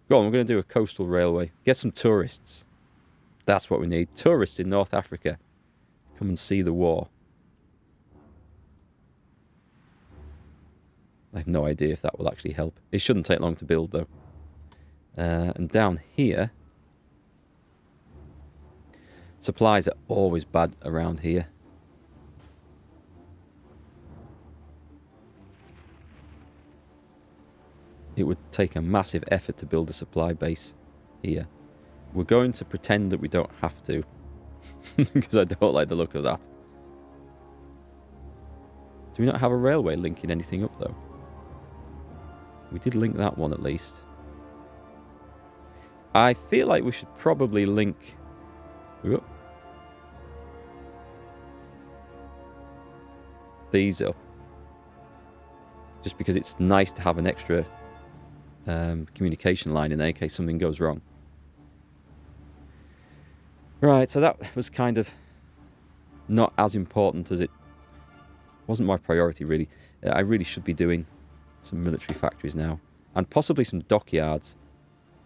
Go on, we're going to do a coastal railway. Get some tourists. That's what we need. Tourists in North Africa. Come and see the war. I have no idea if that will actually help. It shouldn't take long to build, though. And down here... supplies are always bad around here. It would take a massive effort to build a supply base here. We're going to pretend that we don't have to. Because I don't like the look of that. Do we not have a railway linking anything up, though? We did link that one, at least. I feel like we should probably link... Whoop. These up. Just because it's nice to have an extra communication line in there in case something goes wrong. Right, so that was kind of not as important as it... wasn't my priority, really. I really should be doing some military factories now. And possibly some dockyards.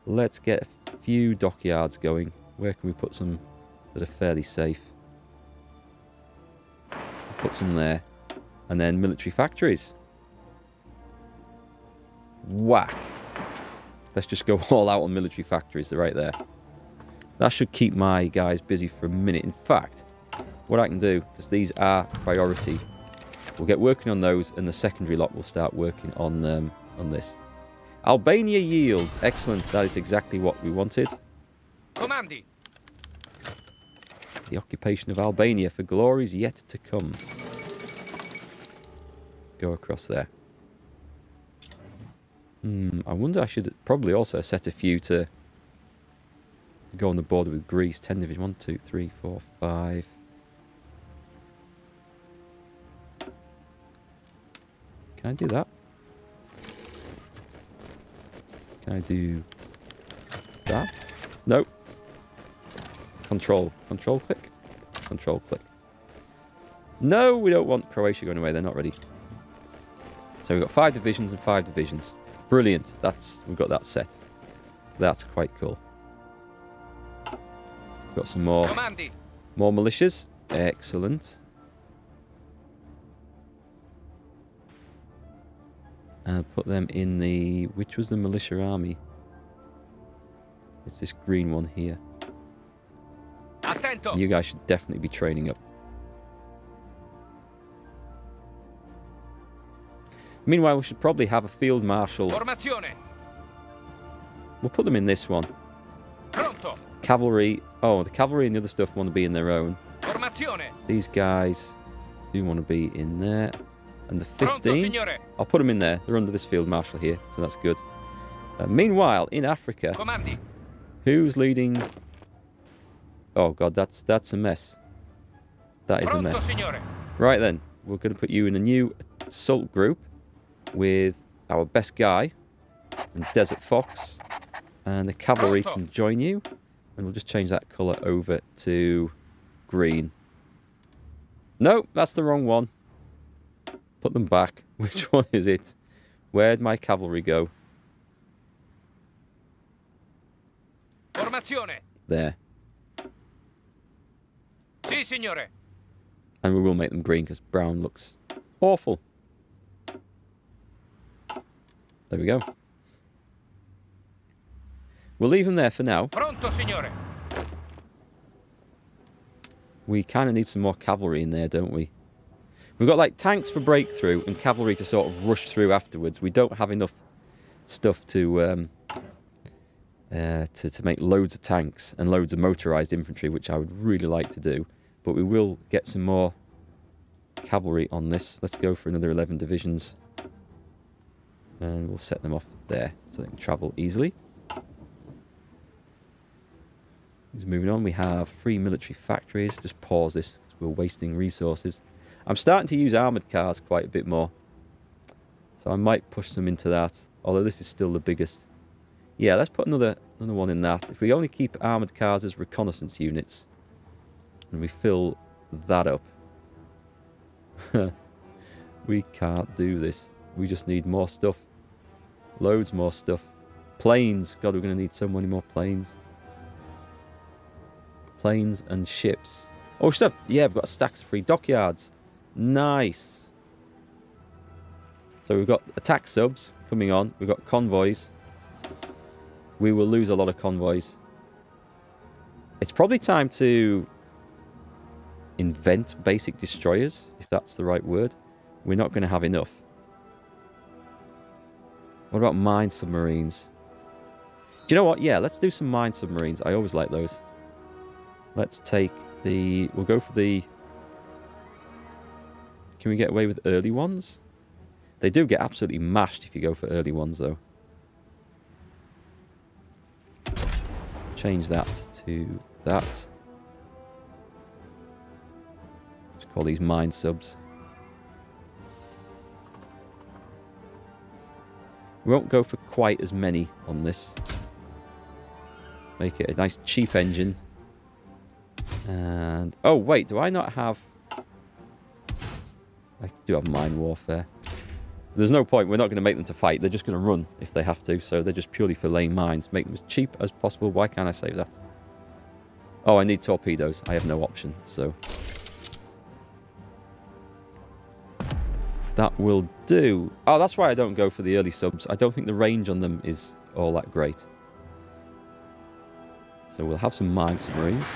Let's get a few dockyards going. Where can we put some that are fairly safe? Put some there. And then military factories. Whack. Let's just go all out on military factories. They're right there. That should keep my guys busy for a minute. In fact, what I can do, because these are priority, we'll get working on those, and the secondary lot will start working on this. Albania yields. Excellent. That is exactly what we wanted. Commandi. The occupation of Albania for glories yet to come. Go across there. I wonder I should probably also set a few to go on the border with Greece. 10 division. 1, 2, 3, 4, 5. Can I do that? Can I do that? No. Control. Control click. Control click. No, we don't want Croatia going away. They're not ready. So we've got 5 divisions and 5 divisions. Brilliant. We've got that set. That's quite cool. Got some more militias. Excellent. And put them in the... which was the militia army? It's this green one here. Attento. You guys should definitely be training up. Meanwhile, we should probably have a field marshal. Formazione. We'll put them in this one. Pronto. Cavalry. Oh, the cavalry and the other stuff want to be in their own. Formazione. These guys do want to be in there. And the 15. Pronto, signore. I'll put them in there. They're under this field marshal here, so that's good. Meanwhile, in Africa, Commandi. who's leading? Oh god, that's a mess. That is Pronto, a mess. signore. Right then, we're going to put you in a new assault group with our best guy and Desert Fox, and the cavalry Pronto. can join you. And we'll just change that colour over to green. No, that's the wrong one. Put them back. Which one is it? Where'd my cavalry go? Formazione. There. Sì, signore. And we will make them green because brown looks awful. There we go. We'll leave them there for now. Pronto, signore. We kind of need some more cavalry in there, don't we? We've got like tanks for breakthrough and cavalry to sort of rush through afterwards. We don't have enough stuff to make loads of tanks and loads of motorized infantry, which I would really like to do. But we will get some more cavalry on this. Let's go for another 11 divisions. And we'll set them off there so they can travel easily. Moving on, we have 3 military factories. Just pause this because we're wasting resources. I'm starting to use armoured cars quite a bit more. So I might push them into that. Although this is still the biggest. Yeah, let's put another one in that. If we only keep armoured cars as reconnaissance units, and we fill that up. We can't do this. We just need more stuff. Loads more stuff. Planes. God, we're going to need so many more planes. Planes and ships. Oh, stuff. Yeah, we've got stacks of free dockyards. Nice. So we've got attack subs coming on. We've got convoys. We will lose a lot of convoys. It's probably time to invent basic destroyers, if that's the right word. We're not going to have enough. What about mine submarines? Do you know what? Yeah, let's do some mine submarines. I always like those. Let's take the... We'll go for the... Can we get away with early ones? They do get absolutely mashed if you go for early ones, though. Change that to that. Let's call these mine subs. We won't go for quite as many on this. Make it a nice cheap engine. And... Oh, wait. Do I not have... I do have mine warfare. There's no point. We're not going to make them to fight. They're just going to run if they have to. So they're just purely for laying mines. Make them as cheap as possible. Why can't I save that? Oh, I need torpedoes. I have no option. So... That will do. Oh, that's why I don't go for the early subs. I don't think the range on them is all that great. So we'll have some mine submarines.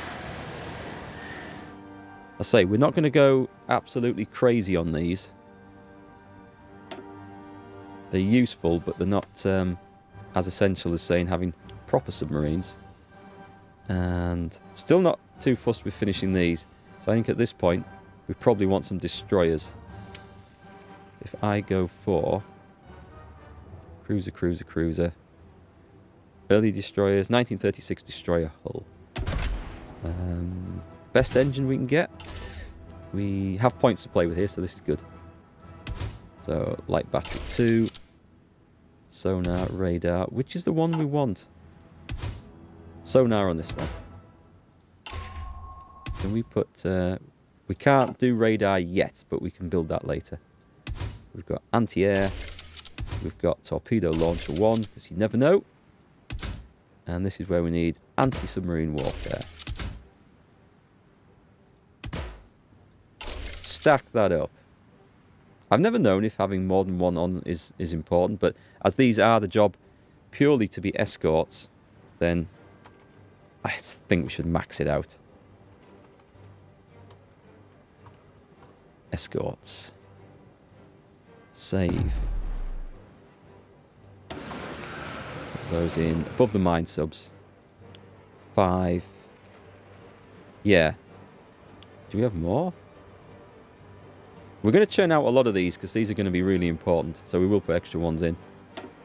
I say, we're not going to go absolutely crazy on these. They're useful, but they're not as essential as, saying, having proper submarines. And still not too fussed with finishing these. So I think at this point, we probably want some destroyers. If I go for cruiser, cruiser, cruiser, early destroyers, 1936 destroyer hull. Best engine we can get. We have points to play with here, so this is good. So light battery 2, sonar, radar. Which is the one we want? Sonar on this one. Can we put... we can't do radar yet, but we can build that later. We've got anti-air. We've got torpedo launcher 1, because you never know. And this is where we need anti-submarine warfare. Stack that up. I've never known if having more than one on is important, but as these are the job purely to be escorts, then I think we should max it out. Escorts. Save. Put those in above the mine subs. 5. Yeah. Do we have more? We're going to churn out a lot of these because these are going to be really important. So we will put extra ones in.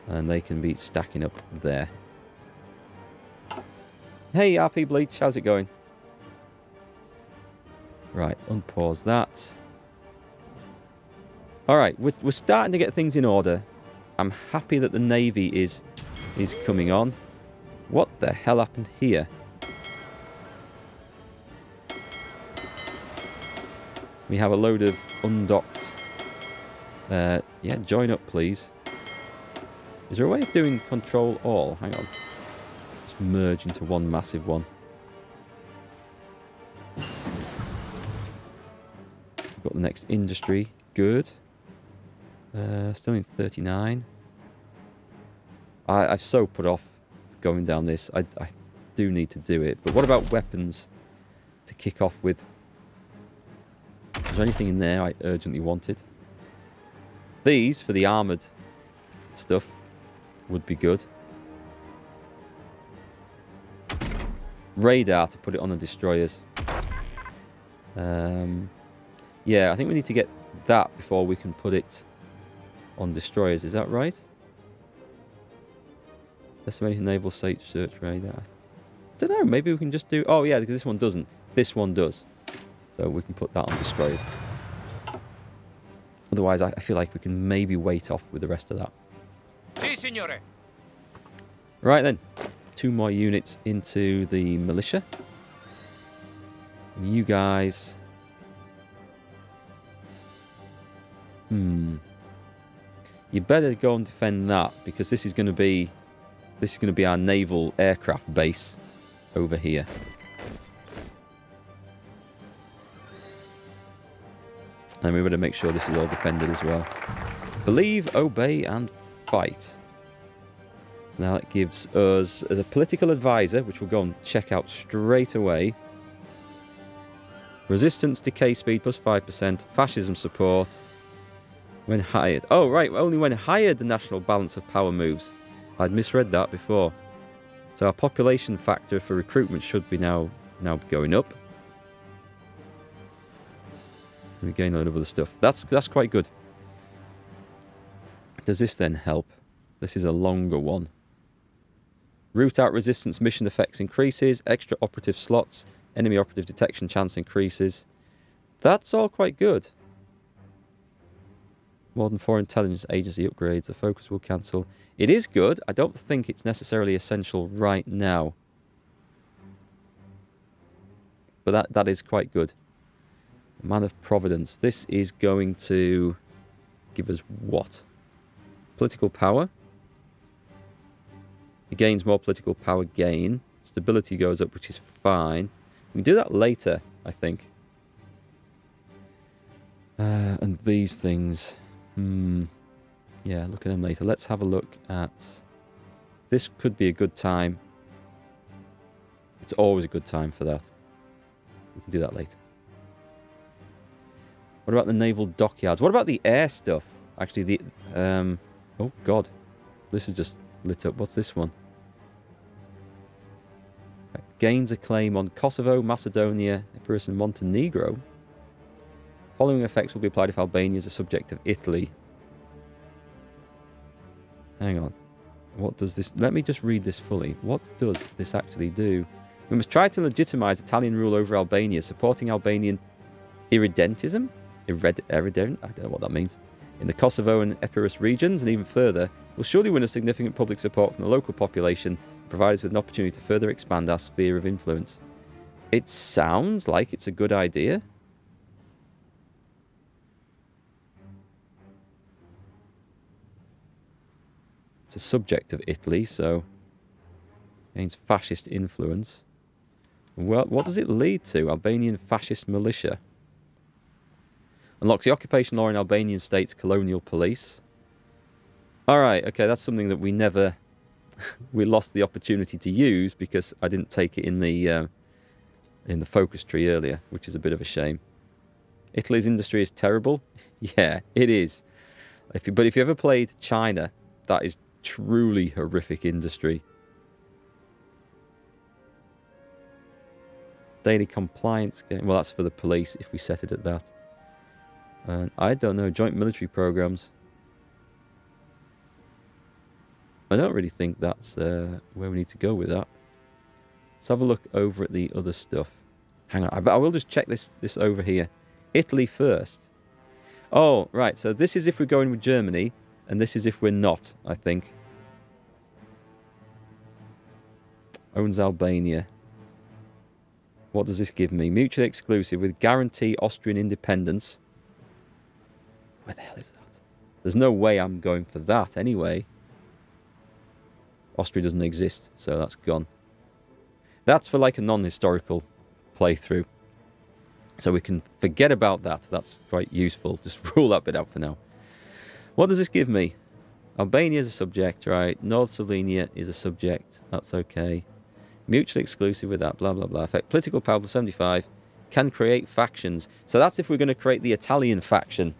And they can be stacking up there. Hey, RP Bleach, how's it going? Right, unpause that. Alright, we're starting to get things in order. I'm happy that the Navy is coming on. What the hell happened here? We have a load of undocked... yeah, join up, please. Is there a way of doing control all? Hang on. Just merge into one massive one. We've got the next industry. Good. Still in 39. I've so put off going down this. I do need to do it. But what about weapons to kick off with? Is there anything in there I urgently wanted? These, for the armoured stuff, would be good. Radar to put it on the destroyers. Yeah, I think we need to get that before we can put it on destroyers. Is that right? Estimating naval site search radar. Don't know. Maybe we can just do... Oh, yeah, because this one doesn't. This one does. So we can put that on destroyers. Otherwise, I feel like we can maybe wait off with the rest of that. Si, signore. Right then. 2 more units into the militia. And you guys... You better go and defend that, because this is going to be This is going to be our naval aircraft base over here. And we better make sure this is all defended as well. Believe, obey, and fight. Now it gives us, as a political advisor, which we'll go and check out straight away, resistance decay speed plus 5%, fascism support, when hired. Oh, right, only when hired the national balance of power moves. I'd misread that before. So our population factor for recruitment should be now going up. We gain a lot of other stuff. That's quite good. Does this then help? This is a longer one. Root out resistance mission effects increases. Extra operative slots. Enemy operative detection chance increases. That's all quite good. Modern foreign intelligence agency upgrades. The focus will cancel. It is good. I don't think it's necessarily essential right now. But that is quite good. Man of Providence. This is going to give us what? Political power. It gains more political power gain. Stability goes up, which is fine. We can do that later, I think. And these things. Yeah, look at them later. Let's have a look at... This could be a good time. It's always a good time for that. We can do that later. What about the naval dockyards? What about the air stuff? Actually, the... oh, God. This is just lit up. What's this one? Gains a claim on Kosovo, Macedonia, Epirus and Montenegro. Following effects will be applied if Albania is a subject of Italy. Hang on. What does this... Let me just read this fully. What does this actually do? We must try to legitimize Italian rule over Albania, supporting Albanian irredentism? Irredent? I don't know what that means. In the Kosovo and Epirus regions, and even further, will surely win a significant public support from the local population, provide us with an opportunity to further expand our sphere of influence. It sounds like it's a good idea. It's a subject of Italy, so gains fascist influence. Well, what does it lead to? Albanian fascist militia. Unlocks the occupation law in Albanian state's colonial police. Alright, okay, that's something that we never... we lost the opportunity to use because I didn't take it in the focus tree earlier, which is a bit of a shame. Italy's industry is terrible. Yeah, it is. But if you ever played China, that is truly horrific industry. Daily compliance game. Well, that's for the police if we set it at that. And I don't know, joint military programs. I don't really think that's where we need to go with that. Let's have a look over at the other stuff. Hang on, I will just check this over here. Italy first. Oh, right, so this is if we're going with Germany, and this is if we're not, I think. Owns Albania. What does this give me? Mutually exclusive with guarantee Austrian independence. Where the hell is that? There's no way I'm going for that anyway. Austria doesn't exist, so that's gone. That's for like a non-historical playthrough. So we can forget about that. That's quite useful. Just rule that bit out for now. What does this give me? Albania is a subject, right? North Slovenia is a subject. That's okay. Mutually exclusive with that, blah, blah, blah. Effect political power plus 75. Can create factions. So that's if we're going to create the Italian faction.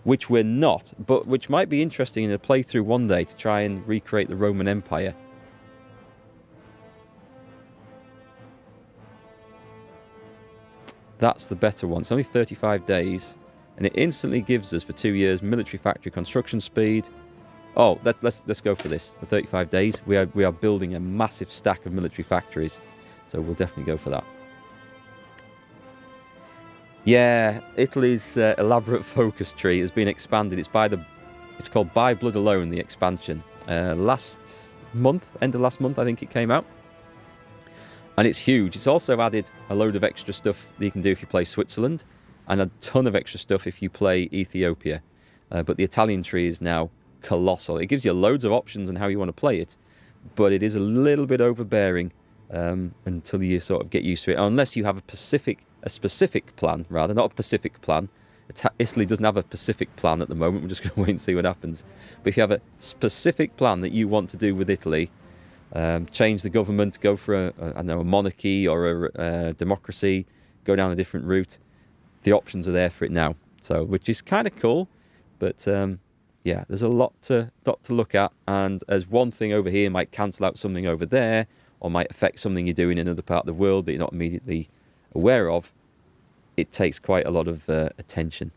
Which we're not, but which might be interesting in a playthrough one day to try and recreate the Roman Empire. That's the better one. It's only 35 days, and it instantly gives us for 2 years military factory construction speed. Oh, let's go for this. For 35 days, we are building a massive stack of military factories, so we'll definitely go for that. Yeah, Italy's elaborate focus tree has been expanded. It's called By Blood Alone, the expansion. Last month, end of last month, I think it came out. And it's huge. It's also added a load of extra stuff that you can do if you play Switzerland, and a ton of extra stuff if you play Ethiopia. But the Italian tree is now colossal. It gives you loads of options on how you want to play it, but it is a little bit overbearing until you sort of get used to it. Unless you have a specific plan, rather, not a Pacific plan. Italy doesn't have a Pacific plan at the moment. We're just going to wait and see what happens. But if you have a specific plan that you want to do with Italy, change the government, go for I don't know, a monarchy or a democracy, go down a different route, the options are there for it now. So, which is kind of cool, but yeah, there's a lot to look at, and as one thing over here might cancel out something over there, or might affect something you're doing in another part of the world that you're not immediately aware of, it takes quite a lot of attention.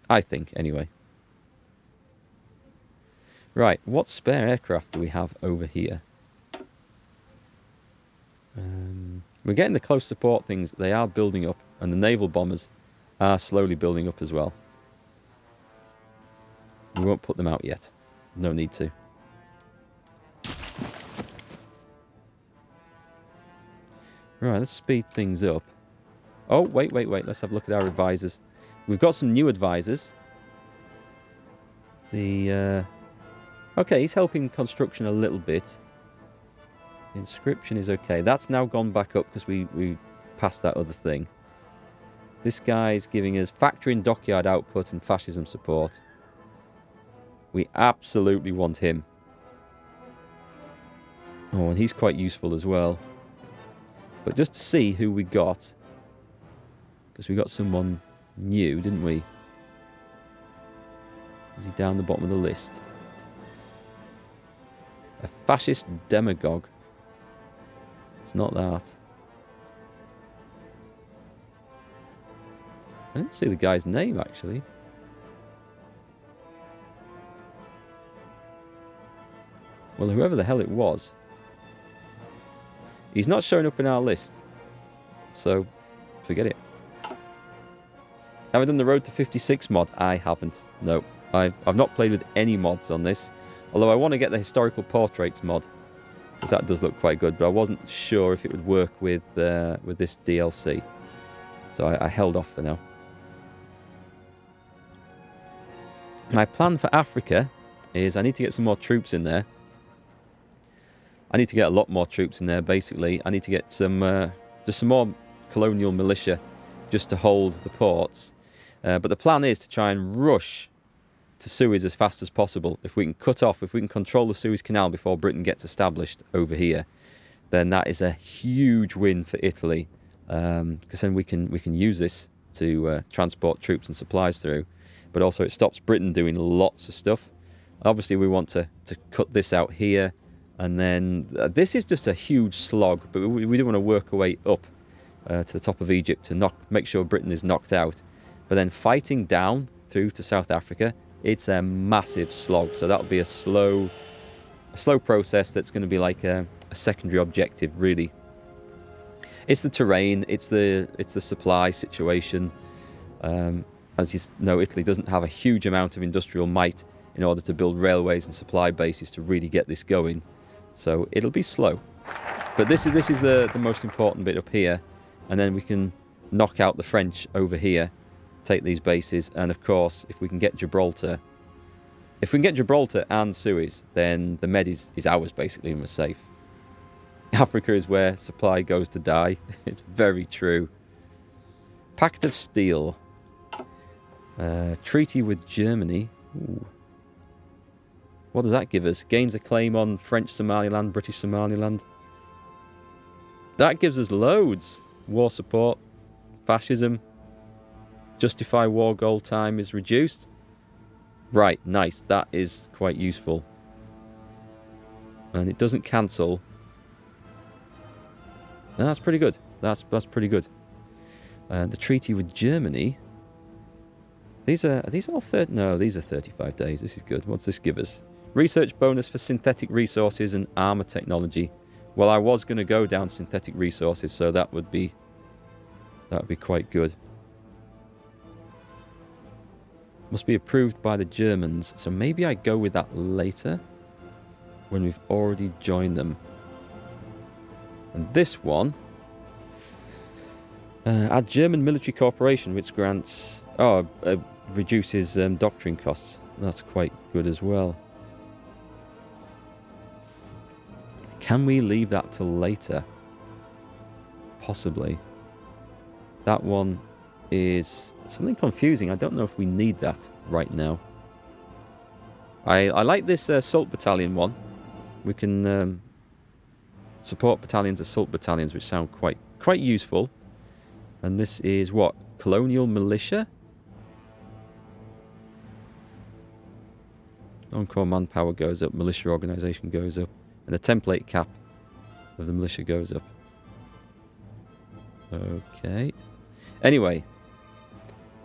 I think, anyway. Right, what spare aircraft do we have over here? We're getting the close support things. They are building up, and the naval bombers are slowly building up as well. We won't put them out yet. No need to. Right, let's speed things up. Oh, wait. Let's have a look at our advisors. We've got some new advisors. Okay, he's helping construction a little bit. Inscription is okay. That's now gone back up because we passed that other thing. This guy's giving us factory and dockyard output and fascism support. We absolutely want him. Oh, and he's quite useful as well. But just to see who we got, because we got someone new, didn't we? Is he down the bottom of the list? A fascist demagogue. It's not that. I didn't see the guy's name, actually. Well, whoever the hell it was, he's not showing up in our list. So, forget it. Have I done the Road to 56 mod? I haven't. No. I've not played with any mods on this. Although I want to get the historical portraits mod, because that does look quite good, but I wasn't sure if it would work with this DLC. So I held off for now. My plan for Africa is I need to get some more troops in there. I need to get a lot more troops in there, basically. I need to get some just some more colonial militia just to hold the ports. But the plan is to try and rush to Suez as fast as possible. If we can control the Suez Canal before Britain gets established over here, then that is a huge win for Italy. Because then we can use this to transport troops and supplies through. But also it stops Britain doing lots of stuff. Obviously we want to cut this out here. And then this is just a huge slog, but we do want to work our way up to the top of Egypt to make sure Britain is knocked out. But then fighting down through to South Africa, it's a massive slog. So that'll be a slow process that's going to be like a secondary objective, really. It's the terrain, it's the supply situation. As you know, Italy doesn't have a huge amount of industrial might in order to build railways and supply bases to really get this going. So it'll be slow. But this is the most important bit up here. And then we can knock out the French over here, take these bases, and of course, if we can get Gibraltar and Suez, then the Med is ours, basically, and we're safe. Africa is where supply goes to die. It's very true. Pact of Steel. Treaty with Germany. Ooh. What does that give us? Gains a claim on French Somaliland, British Somaliland. That gives us loads. War support, fascism, justify war goal time is reduced. Right, nice. That is quite useful. And it doesn't cancel. No, that's pretty good. That's pretty good. The treaty with Germany. Are these all 30? No, these are 35 days. This is good. What's this give us? Research bonus for synthetic resources and armor technology. Well, I was going to go down synthetic resources, so that would be quite good. Must be approved by the Germans, so maybe I go with that later when we've already joined them. And this one, add German military cooperation, which grants reduces doctrine costs. That's quite good as well. Can we leave that till later? Possibly. That one is something confusing. I don't know if we need that right now. I like this assault battalion one. We can support battalions, assault battalions, which sound quite useful. And this is what? Colonial militia? Non-core manpower goes up, militia organisation goes up, and the template cap of the militia goes up. Okay. Anyway,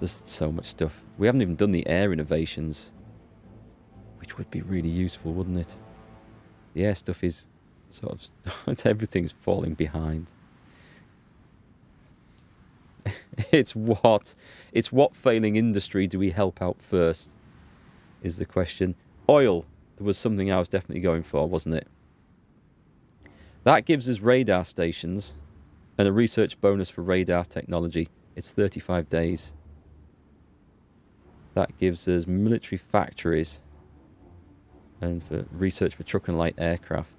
there's so much stuff. We haven't even done the air innovations, which would be really useful, wouldn't it? The air stuff is sort of everything's falling behind. It's what failing industry do we help out first is the question. Oil, there was something I was definitely going for, wasn't it? That gives us radar stations and a research bonus for radar technology. It's 35 days. That gives us military factories and for research for truck and light aircraft.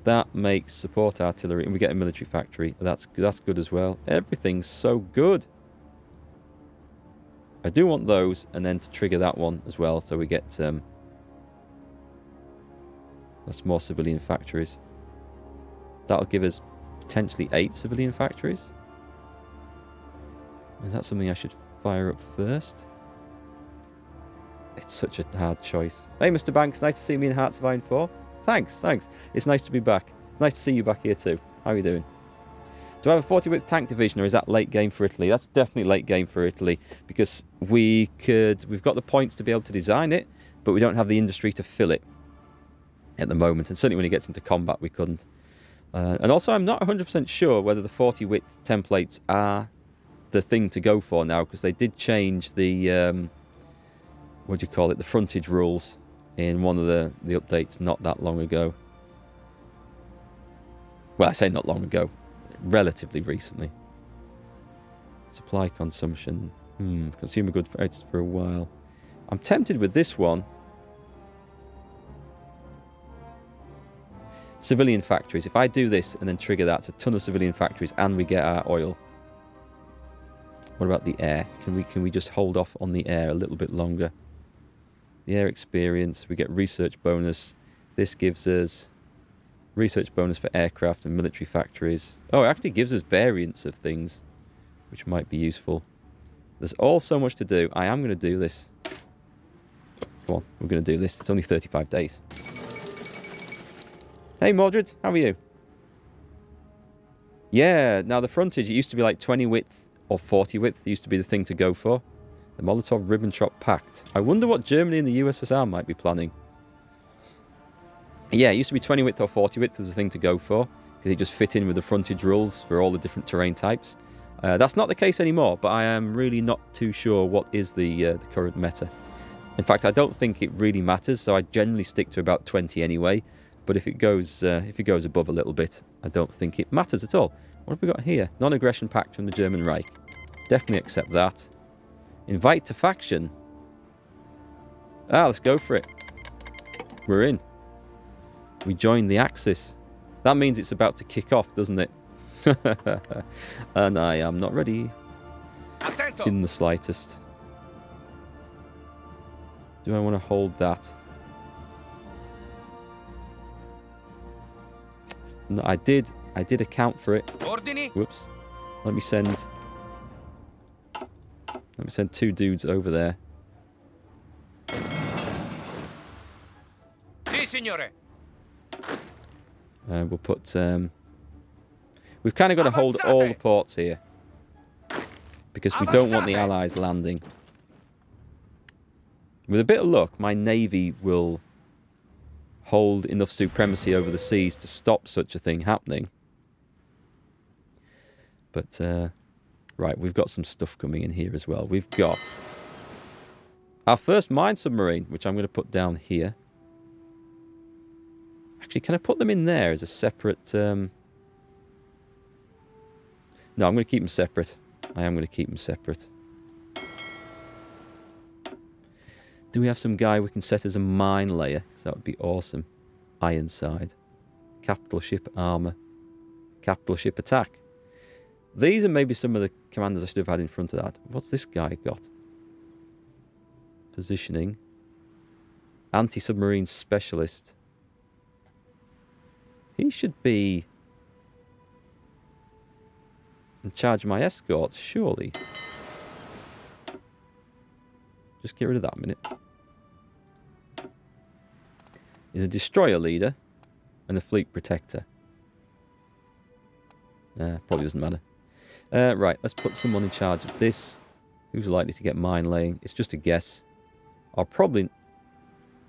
That makes support artillery, and we get a military factory. That's good as well. Everything's so good. I do want those, and then to trigger that one as well, so we get that's more civilian factories. That'll give us potentially 8 civilian factories. Is that something I should fire up first? It's such a hard choice. Hey, Mr. Banks, nice to see me in Hearts of Iron 4. Thanks. It's nice to be back. It's nice to see you back here too. How are you doing? Do I have a 40 width tank division, or is that late game for Italy? That's definitely late game for Italy, because we've got the points to be able to design it, but we don't have the industry to fill it at the moment. And certainly when it gets into combat, we couldn't. And also, I'm not 100% sure whether the 40 width templates are the thing to go for now, because they did change the what do you call it? The frontage rules in one of the updates not that long ago. Well, I say not long ago. Relatively recently. Supply consumption. Consumer goods for a while. I'm tempted with this one. Civilian factories. If I do this and then trigger that, it's a ton of civilian factories and we get our oil. What about the air? Can we just hold off on the air a little bit longer? The air experience, we get research bonus. This gives us research bonus for aircraft and military factories. Oh, it actually gives us variants of things, which might be useful. There's all so much to do. I am going to do this. Come on, we're going to do this. It's only 35 days. Hey, Mordred, how are you? Yeah, now the frontage, it used to be like 20 width or 40 width. It used to be the thing to go for. The Molotov-Ribbentrop Pact. I wonder what Germany and the USSR might be planning. Yeah, it used to be 20 width or 40 width was the thing to go for, because it just fit in with the frontage rules for all the different terrain types. That's not the case anymore, but I am really not too sure what is the current meta. In fact, I don't think it really matters, so I generally stick to about 20 anyway. But if it goes above a little bit, I don't think it matters at all. What have we got here? Non-aggression pact from the German Reich. Definitely accept that. Invite to faction. Let's go for it. We're in. We join the Axis. That means it's about to kick off, doesn't it? And I am not ready in the slightest. Do I want to hold that? No, I did account for it. Whoops. Let me send 2 dudes over there. Si, signore. We'll put... we've kind of got to hold all the ports here, because we don't want the Allies landing. With a bit of luck, my navy will hold enough supremacy over the seas to stop such a thing happening. But, right, we've got some stuff coming in here as well. We've got our first mine submarine, which I'm going to put down here. Actually, can I put them in there as a separate... No, I'm going to keep them separate. I am going to keep them separate. Do we have some guy we can set as a mine layer? Because that would be awesome. Ironside. Capital ship armour. Capital ship attack. These are maybe some of the commanders I should have had in front of that. What's this guy got? Positioning. Anti-submarine specialist. He should be in charge of my escorts, surely. Just get rid of that a minute. He's a destroyer leader and a fleet protector. Probably doesn't matter. Right, let's put someone in charge of this. Who's likely to get mine laying? It's just a guess. I'll probably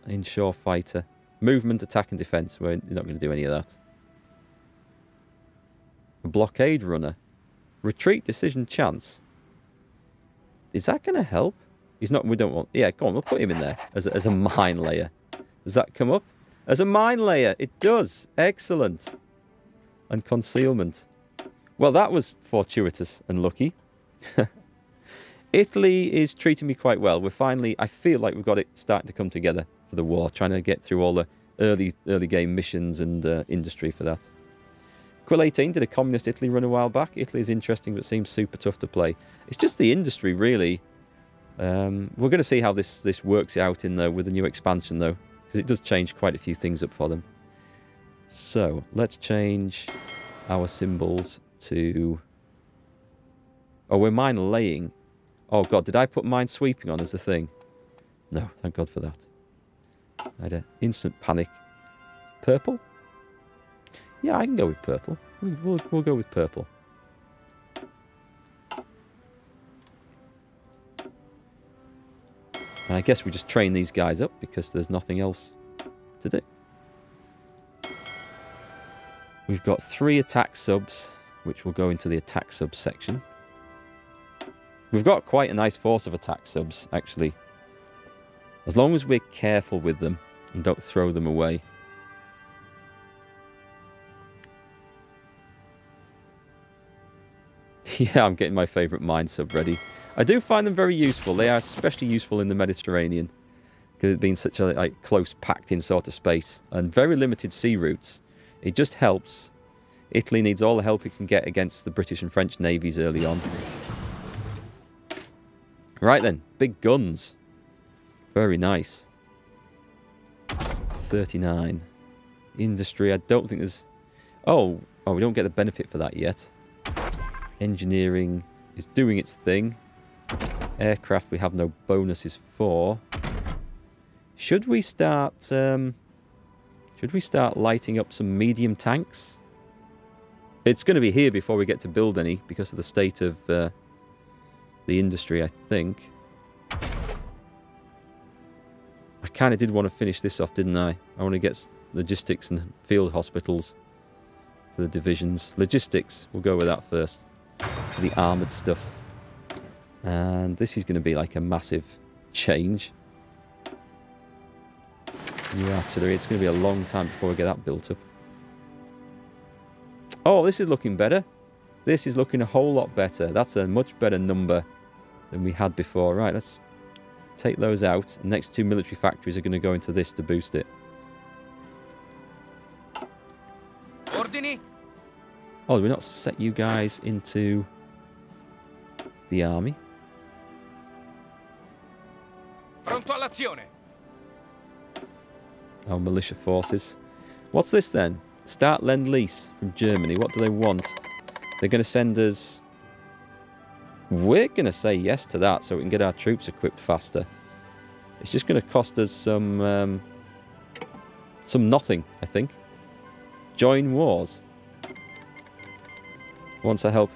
inshore fighter. Movement, attack and defense. We're not going to do any of that. A blockade runner. Retreat decision chance. Is that going to help? He's not. We don't want. Yeah, go on. We'll put him in there as a mine layer. Does that come up? As a mine layer. It does. Excellent. And concealment. Well, that was fortuitous and lucky. Italy is treating me quite well. We're finally. I feel like we've got it starting to come together for the war. Trying to get through all the early game missions and industry for that. Quill 18 did a communist Italy run a while back. Italy is interesting, but seems super tough to play. It's just the industry, really. We're going to see how this works out with the new expansion, though, because it does change quite a few things up for them. So let's change our symbols to. Oh, we're mine laying. Oh God, did I put mine sweeping on as the thing? No, thank God for that. I had an instant panic. Purple? Yeah, I can go with purple. We'll go with purple. And I guess we just train these guys up because there's nothing else to do. We've got 3 attack subs, which will go into the attack sub section. We've got quite a nice force of attack subs, actually. As long as we're careful with them and don't throw them away. Yeah, I'm getting my favourite mine sub ready. I do find them very useful. They are especially useful in the Mediterranean because it's been such a close, packed-in sort of space and very limited sea routes. It just helps. Italy needs all the help it can get against the British and French navies early on. Right then, big guns. Very nice. 39. Industry, I don't think there's... Oh, we don't get the benefit for that yet. Engineering is doing its thing. Aircraft we have no bonuses for. Should we start lighting up some medium tanks? It's going to be here before we get to build any because of the state of the industry, I think. I kind of did want to finish this off, didn't I? I want to get logistics and field hospitals for the divisions. Logistics, we'll go with that first. The armoured stuff. And this is going to be like a massive change. New artillery, it's going to be a long time before we get that built up. Oh, this is looking better. This is looking a whole lot better. That's a much better number than we had before. Right, let's take those out. The next 2 military factories are going to go into this to boost it. Ordini? Oh, did we not set you guys into the army? Pronto all'azione. Our militia forces. What's this then? Start Lend-Lease from Germany. What do they want? They're going to send us... We're going to say yes to that so we can get our troops equipped faster. It's just going to cost us some nothing, I think. Join wars. Wants to help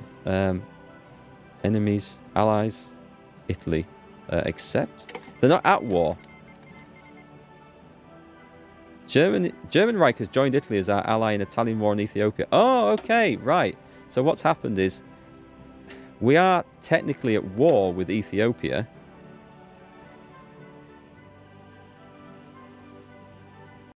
enemies, allies, Italy. Accept? They're not at war. German Reich has joined Italy as our ally in Italian war in Ethiopia. Oh, okay, right. So what's happened is we are technically at war with Ethiopia,